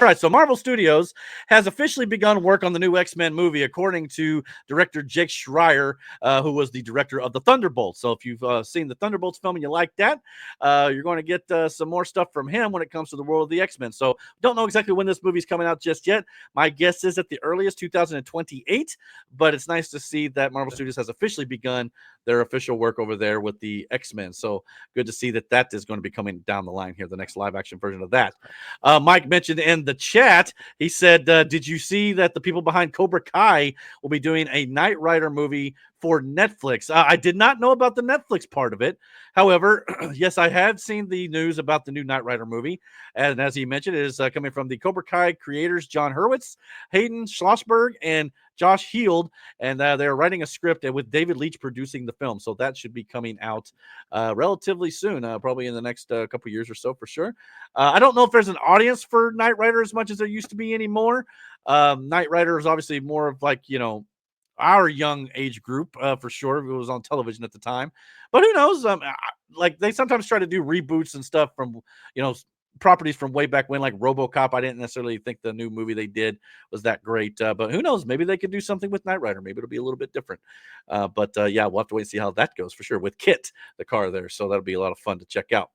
right, so Marvel Studios has officially begun work on the new X-Men movie, according to director Jake Schreier, who was the director of the Thunderbolts. So if you've seen the Thunderbolts film and you like that, you're going to get some more stuff from him when it comes to the world of the X-Men. So don't know exactly when this movie's coming out just yet. My guess is at the earliest 2028, but it's nice to see that Marvel Studios has officially begun their official work over there with the X-Men. So good to see that that is going to be coming down the line here, the next live action version of that. Mike mentioned in the chat, he said, did you see that the people behind Cobra Kai will be doing a Knight Rider movie for Netflix? I did not know about the Netflix part of it. However, yes, I have seen the news about the new Knight Rider movie. And as he mentioned, it is coming from the Cobra Kai creators, John Hurwitz, Hayden Schlossberg, and Josh Heald, and they're writing a script with David Leitch producing the film. So that should be coming out relatively soon, probably in the next couple years or so for sure. I don't know if there's an audience for Knight Rider as much as there used to be anymore. Knight Rider is obviously more of like, our young age group for sure. It was on television at the time, but who knows? Like they sometimes try to do reboots and stuff from, properties from way back when, like RoboCop. I didn't necessarily think the new movie they did was that great, but who knows? Maybe they could do something with Knight Rider. Maybe it'll be a little bit different. But yeah, we'll have to wait and see how that goes for sure with Kit, the car there. So that'll be a lot of fun to check out.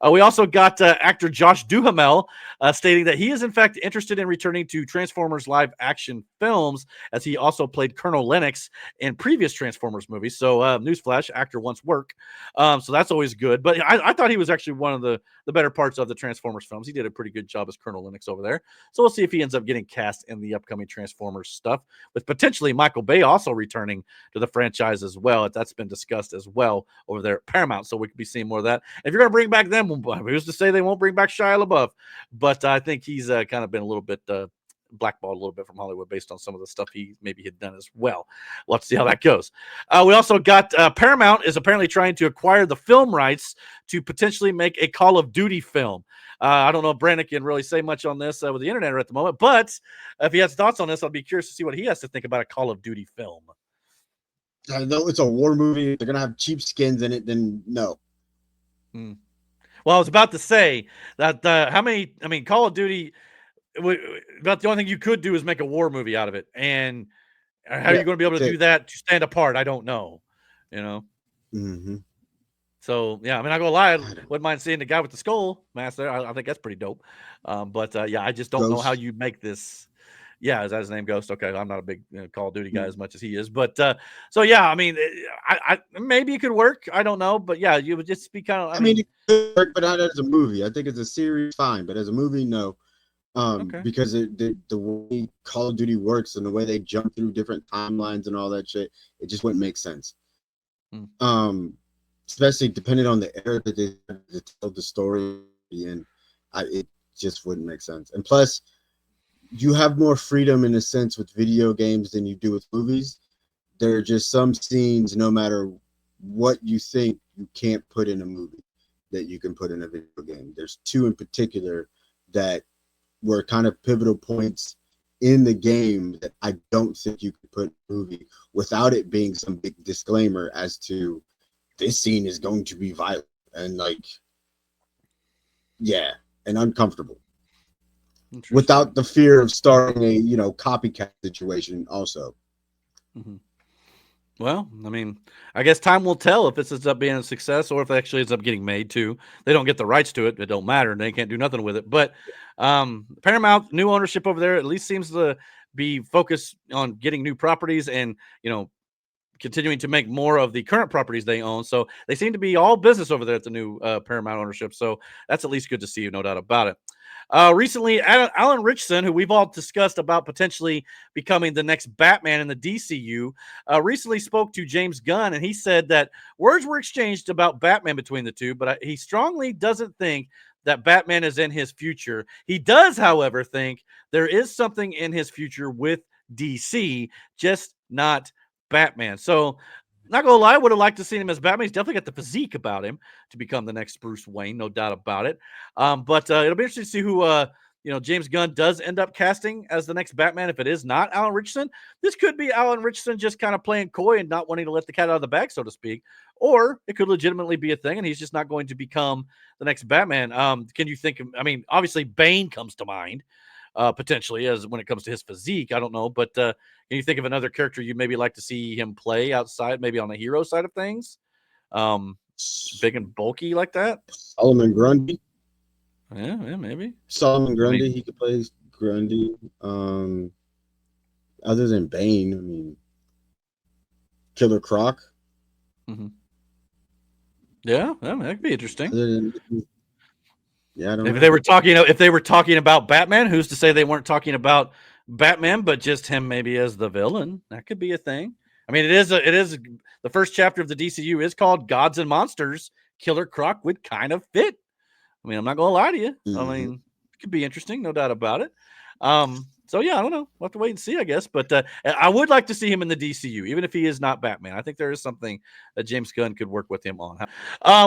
We also got actor Josh Duhamel stating that he is in fact interested in returning to Transformers live action films, as he also played Colonel Lennox in previous Transformers movies. So newsflash, actor wants work. So that's always good. But I thought he was actually one of the better parts of the Transformers films. He did a pretty good job as Colonel Lennox over there. So we'll see if he ends up getting cast in the upcoming Transformers stuff, with potentially Michael Bay also returning to the franchise as well. That's been discussed as well over there at Paramount. So we could be seeing more of that. If you're going to bring back them, who's to say they won't bring back Shia LaBeouf? But I think he's kind of been a little bit blackballed a little bit from Hollywood based on some of the stuff he maybe had done as well. We'll have to see how that goes. We also got Paramount is apparently trying to acquire the film rights to potentially make a Call of Duty film. I don't know if Brandon can really say much on this with the internet at the moment, but if he has thoughts on this, I'll be curious to see what he has to think about a Call of Duty film. I know it's a war movie. If they're gonna have cheap skins in it, then no. Well, I was about to say that Call of Duty, about the only thing you could do is make a war movie out of it. And how are you going to be able to do that to stand apart? I don't know, Mm-hmm. So, yeah, I go lie. I wouldn't mind seeing the guy with the skull mask there. I think that's pretty dope. But yeah, I just don't know how you make this. Yeah, is that his name, Ghost? Okay, I'm not a big Call of Duty guy as much as he is, but so yeah, I maybe it could work. I don't know, but yeah, you would just be kind of. I mean, it could work, but not as a movie. I think as a series, fine, but as a movie, no. Okay. Because the way Call of Duty works and the way they jump through different timelines and all that shit, it just wouldn't make sense. Especially depending on the era that they to tell the story in, it just wouldn't make sense. And plus, you have more freedom in a sense with video games than you do with movies. There are just some scenes, no matter what you think, you can't put in a movie that you can put in a video game. There's two in particular that were kind of pivotal points in the game that I don't think you could put in a movie without it being some big disclaimer as to this scene is going to be violent and and uncomfortable. Without the fear of starting a copycat situation also. Well, I guess time will tell if this ends up being a success or if it actually ends up getting made too. They don't get the rights to it. It don't matter. And they can't do nothing with it. But Paramount, new ownership over there, at least seems to be focused on getting new properties and, continuing to make more of the current properties they own. So they seem to be all business over there at the new Paramount ownership. So that's at least good to see, no doubt about it. Recently, Alan Ritchson, who we've all discussed about potentially becoming the next Batman in the DCU, recently spoke to James Gunn, and he said that words were exchanged about Batman between the two, but he strongly doesn't think that Batman is in his future. He does, however, think there is something in his future with DC, just not Batman. So, not gonna lie, I would have liked to see him as Batman. He's definitely got the physique about him to become the next Bruce Wayne, no doubt about it. But it'll be interesting to see who James Gunn does end up casting as the next Batman. If it is not Alan Ritchson, this could be Alan Ritchson just kind of playing coy and not wanting to let the cat out of the bag, so to speak. Or it could legitimately be a thing, and he's just not going to become the next Batman. Can you think of? Obviously Bane comes to mind. potentially, as when it comes to his physique. I don't know, but can you think of another character you'd maybe like to see him play outside, maybe on the hero side of things? Big and bulky like that? Solomon Grundy. Yeah, maybe. Solomon Grundy, mean- he could play Grundy. Other than Bane, I mean, Killer Croc. Mm-hmm. Yeah, that could be interesting. Other than, yeah, I don't know. If they were talking about Batman, who's to say they weren't talking about Batman, but just him maybe as the villain? That could be a thing. I mean, it is the first chapter of the DCU is called Gods and Monsters. Killer Croc would kind of fit. I mean, I'm not gonna lie to you. Mm-hmm. I mean, it could be interesting, no doubt about it. So yeah, I don't know. We'll have to wait and see, I guess. But I would like to see him in the DCU, even if he is not Batman. I think there is something that James Gunn could work with him on.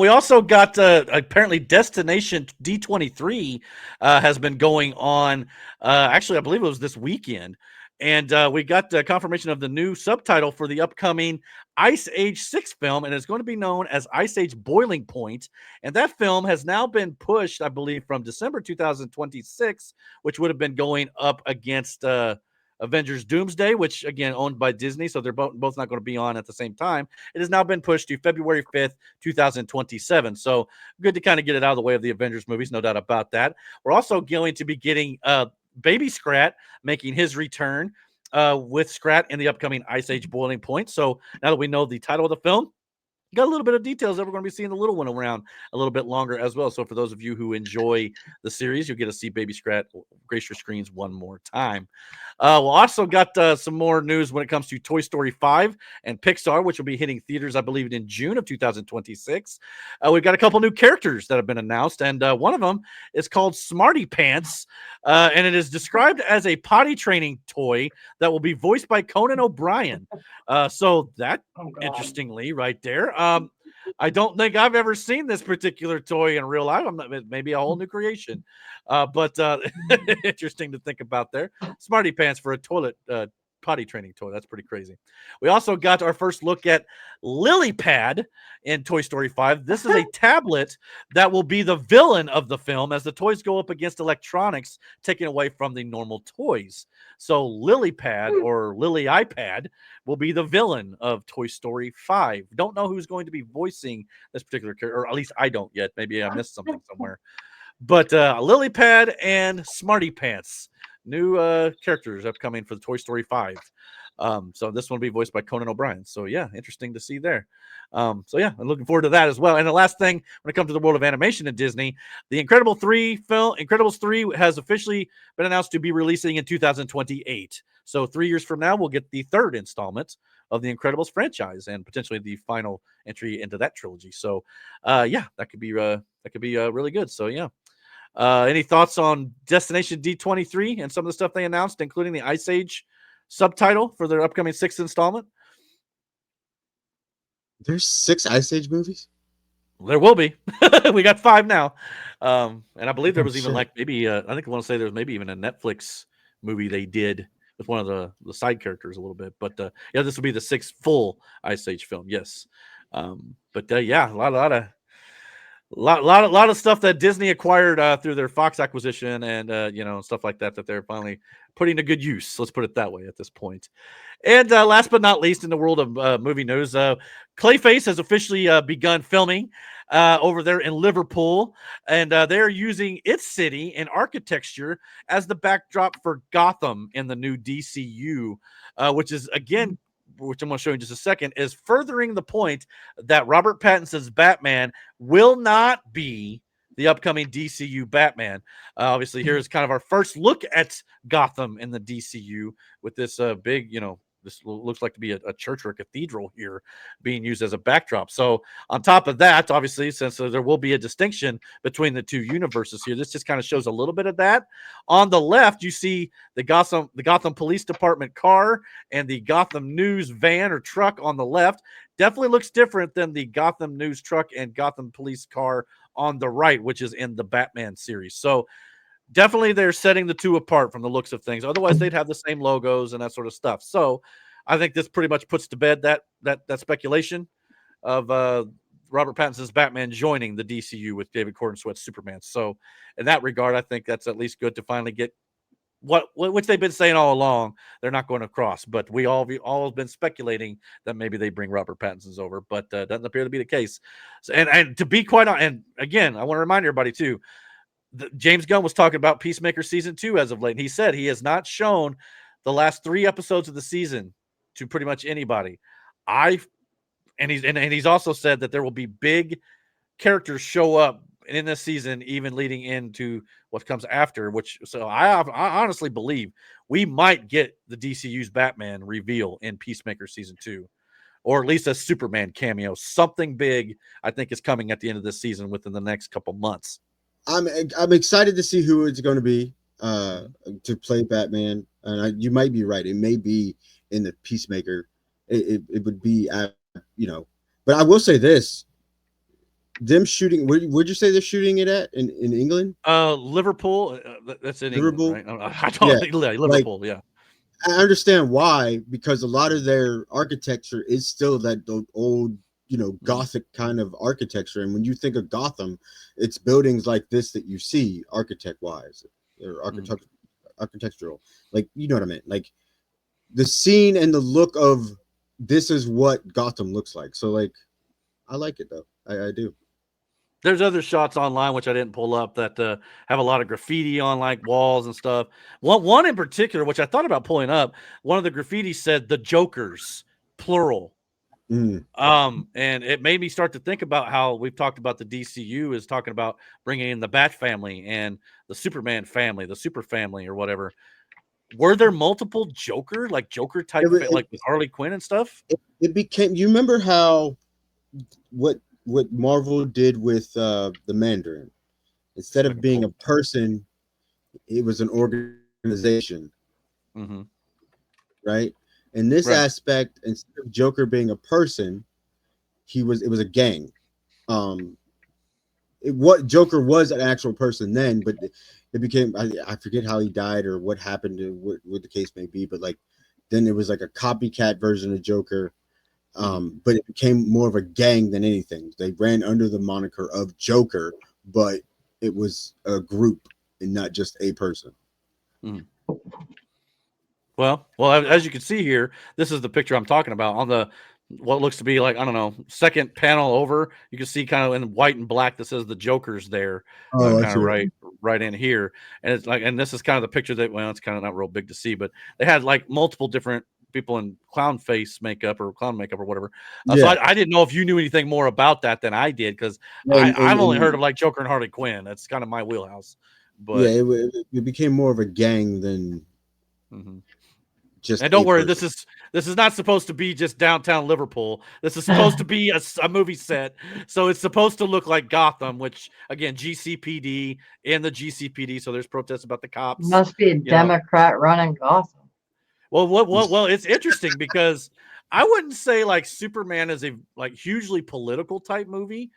We also got apparently Destination D23 has been going on. Actually, I believe it was this weekend. And we got confirmation of the new subtitle for the upcoming Ice Age 6 film, and it's going to be known as Ice Age Boiling Point. And that film has now been pushed, I believe, from December 2026, which would have been going up against Avengers Doomsday, which, again, owned by Disney, so they're both not going to be on at the same time. It has now been pushed to February 5th, 2027. So good to kind of get it out of the way of the Avengers movies, no doubt about that. We're also going to be getting Baby Scrat making his return with Scrat in the upcoming Ice Age Boiling Point. So now that we know the title of the film, got a little bit of details that we're going to be seeing the little one around a little bit longer as well. So for those of you who enjoy the series, you'll get to see Baby Scrat grace your screens one more time. We'll also got some more news when it comes to Toy Story 5 and Pixar, which will be hitting theaters, I believe, in June of 2026. We've got a couple new characters that have been announced, and one of them is called Smarty Pants, and it is described as a potty training toy that will be voiced by Conan O'Brien. So that, interestingly, right there. I don't think I've ever seen this particular toy in real life. I'm not, maybe a whole new creation, but interesting to think about there. Smarty Pants for a toilet potty training toy. That's pretty crazy. We also got our first look at Lily Pad in Toy Story 5. This is a tablet that will be the villain of the film as the toys go up against electronics taken away from the normal toys. So Lily Pad or Lily iPad will be the villain of Toy Story 5. Don't know who's going to be voicing this particular character, or at least I don't yet. Maybe I missed something somewhere. But Lily Pad and Smarty Pants, new characters upcoming for the Toy Story 5. So this one will be voiced by Conan O'Brien. So yeah, interesting to see there. So yeah, I'm looking forward to that as well. And the last thing, when it comes to the world of animation at Disney, the Incredibles 3 has officially been announced to be releasing in 2028. So 3 years from now, we'll get the third installment of the Incredibles franchise and potentially the final entry into that trilogy. So yeah, that could be really good. So yeah. Any thoughts on Destination D23 and some of the stuff they announced, including the Ice Age subtitle for their upcoming 6th installment? There's 6 Ice Age movies? There will be. We got 5 now. And I believe there was even like maybe, I think I want to say there was maybe even a Netflix movie they did with one of the side characters a little bit. But yeah, this will be the 6th full Ice Age film. Yes. But yeah, a lot of stuff that Disney acquired through their Fox acquisition and stuff like that they're finally putting to good use. Let's put it that way at this point. And last but not least, in the world of movie news, Clayface has officially begun filming over there in Liverpool, and they're using its city and architecture as the backdrop for Gotham in the new DCU, which is, again, which I'm going to show you in just a second, is furthering the point that Robert Pattinson's Batman will not be the upcoming DCU Batman. Obviously, here's kind of our first look at Gotham in the DCU with this big, this looks like to be a church or a cathedral here being used as a backdrop. So on top of that, obviously, since there will be a distinction between the two universes here, this just kind of shows a little bit of that. On the left, you see the Gotham Police Department car and the Gotham News van or truck on the left. Definitely looks different than the Gotham News truck and Gotham Police car on the right, which is in the Batman series. So definitely they're setting the two apart from the looks of things. Otherwise, they'd have the same logos and that sort of stuff. So I think this pretty much puts to bed that speculation of Robert Pattinson's Batman joining the DCU with David Gordon Sweat's Superman. So in that regard, I think that's at least good to finally get which they've been saying all along, they're not going to cross. But we all been speculating that maybe they bring Robert Pattinson's over, but doesn't appear to be the case. So, and to be quite honest, and again, I want to remind everybody too, James Gunn was talking about Peacemaker season 2 as of late, and he said he has not shown the last 3 episodes of the season to pretty much anybody. And he's also said that there will be big characters show up in this season, even leading into what comes after. So I honestly believe we might get the DCU's Batman reveal in Peacemaker season 2, or at least a Superman cameo. Something big, I think, is coming at the end of this season within the next couple months. I'm excited to see who it's going to be to play Batman. And you might be right; it may be in the Peacemaker. It would be, But I will say this: them shooting. Where'd you say they're shooting it at in England? Liverpool. That's in Liverpool. England, right? I don't think Liverpool. Yeah. I understand why, because a lot of their architecture is still that old, Gothic kind of architecture. And when you think of Gotham, it's buildings like this that you see architect wise or architectural, like, you know what I mean? Like the scene and the look of this is what Gotham looks like. So like, I like it though. I do. There's other shots online, which I didn't pull up, that have a lot of graffiti on like walls and stuff. One in particular, which I thought about pulling up, one of the graffiti said "the Jokers," plural. And it made me start to think about how we've talked about the DCU is talking about bringing in the Bat family and the Superman family, the Super family, or whatever. Were there multiple Joker type, like with Harley Quinn and stuff? It became. You remember how what Marvel did with the Mandarin? Instead of being a person, it was an organization, right? In this aspect, instead of Joker being a person, it was a gang. What Joker was an actual person then, but it became, I forget how he died or what happened to what the case may be, but like then it was like a copycat version of Joker. But it became more of a gang than anything. They ran under the moniker of Joker, but it was a group and not just a person. Well, as you can see here, this is the picture I'm talking about. On the what looks to be like, I don't know, second panel over, you can see kind of in white and black that says the Joker's there, kind of right in here. And it's like, and this is kind of the picture that, well, it's kind of not real big to see, but they had like multiple different people in clown makeup or whatever. So I didn't know if you knew anything more about that than I did, because I've only heard of like Joker and Harley Quinn. That's kind of my wheelhouse. But it became more of a gang than just. And don't worry, this is not supposed to be just downtown Liverpool. This is supposed to be a movie set, so it's supposed to look like Gotham, which again, GCPD and the GCPD. So there's protests about the cops. Must be a Democrat running Gotham. Well, it's interesting because I wouldn't say like Superman is a like hugely political type movie,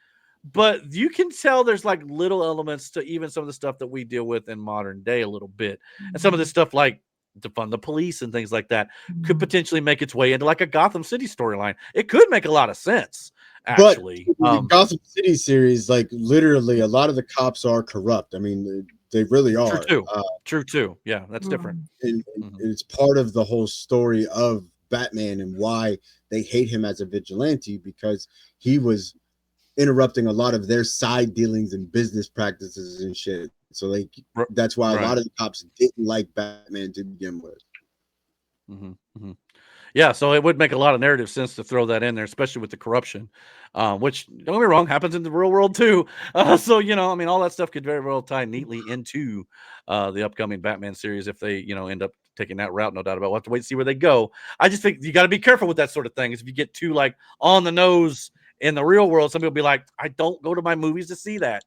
but you can tell there's like little elements to even some of the stuff that we deal with in modern day a little bit. And some of this stuff like defund the police and things like that could potentially make its way into like a Gotham City storyline. It could make a lot of sense, actually. But the Gotham City series, like literally a lot of the cops are corrupt. I mean, they really are. True too. Yeah, that's different. And it's part of the whole story of Batman and why they hate him as a vigilante, because he was interrupting a lot of their side dealings and business practices and shit. So like that's why a lot of the cops didn't like Batman to begin with. Yeah, so it would make a lot of narrative sense to throw that in there, especially with the corruption, which, don't get me wrong, happens in the real world too. So, I mean, all that stuff could very well tie neatly into the upcoming Batman series if they, end up taking that route. No doubt about it. We'll have to wait and see where they go. I just think you got to be careful with that sort of thing. If you get too like on the nose in the real world, some people will be like, I don't go to my movies to see that.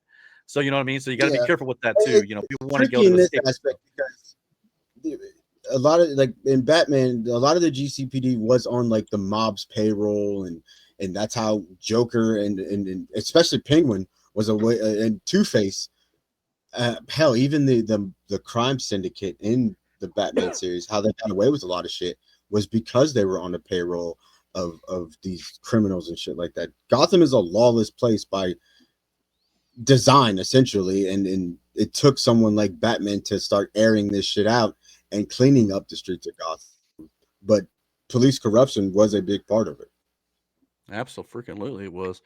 So, you know what I mean? So you got to be careful with that too. People want to go to this aspect because a lot of like in Batman, a lot of the GCPD was on like the mob's payroll, and that's how Joker and especially Penguin was a way, and Two-Face. Hell, even the crime syndicate in the Batman series, how they got away with a lot of shit was because they were on the payroll of these criminals and shit like that. Gotham is a lawless place by design, essentially, and it took someone like Batman to start airing this shit out and cleaning up the streets of Gotham. But police corruption was a big part of it. Absolutely, it was.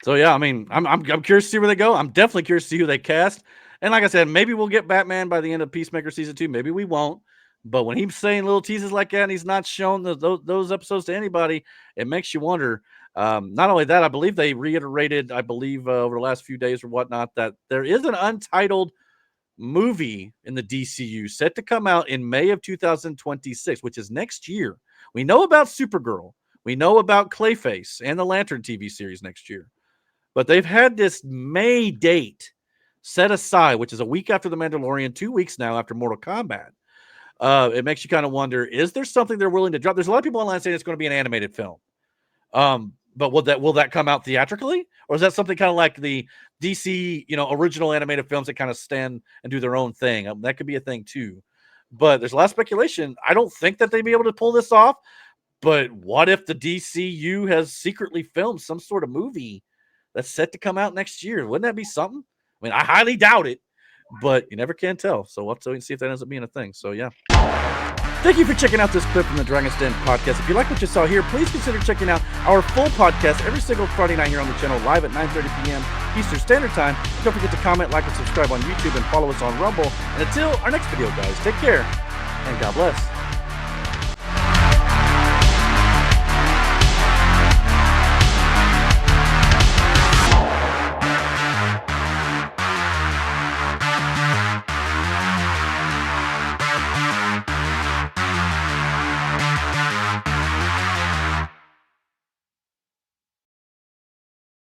So yeah, I mean, I'm curious to see where they go. I'm definitely curious to see who they cast. And like I said, maybe we'll get Batman by the end of Peacemaker season 2. Maybe we won't. But when he's saying little teases like that and he's not showing those episodes to anybody, it makes you wonder. Not only that, I believe they reiterated, over the last few days or whatnot, that there is an untitled movie in the DCU set to come out in May of 2026, which is next year. We know about Supergirl. We know about Clayface and the Lantern TV series next year. But they've had this May date set aside, which is a week after The Mandalorian, 2 weeks now after Mortal Kombat. It makes you kind of wonder, is there something they're willing to drop? There's a lot of people online saying it's going to be an animated film. But will that come out theatrically? Or is that something kind of like the DC, original animated films that kind of stand and do their own thing? That could be a thing too. But there's a lot of speculation. I don't think that they'd be able to pull this off. But what if the DCU has secretly filmed some sort of movie that's set to come out next year? Wouldn't that be something? I mean, I highly doubt it, but you never can tell. So we'll have to wait and see if that ends up being a thing. So yeah. Thank you for checking out this clip from the Dragon's Den podcast. If you like what you saw here, please consider checking out our full podcast every single Friday night here on the channel, live at 9:30 p.m. Eastern Standard Time. Don't forget to comment, like, and subscribe on YouTube, and follow us on Rumble. And until our next video, guys, take care, and God bless.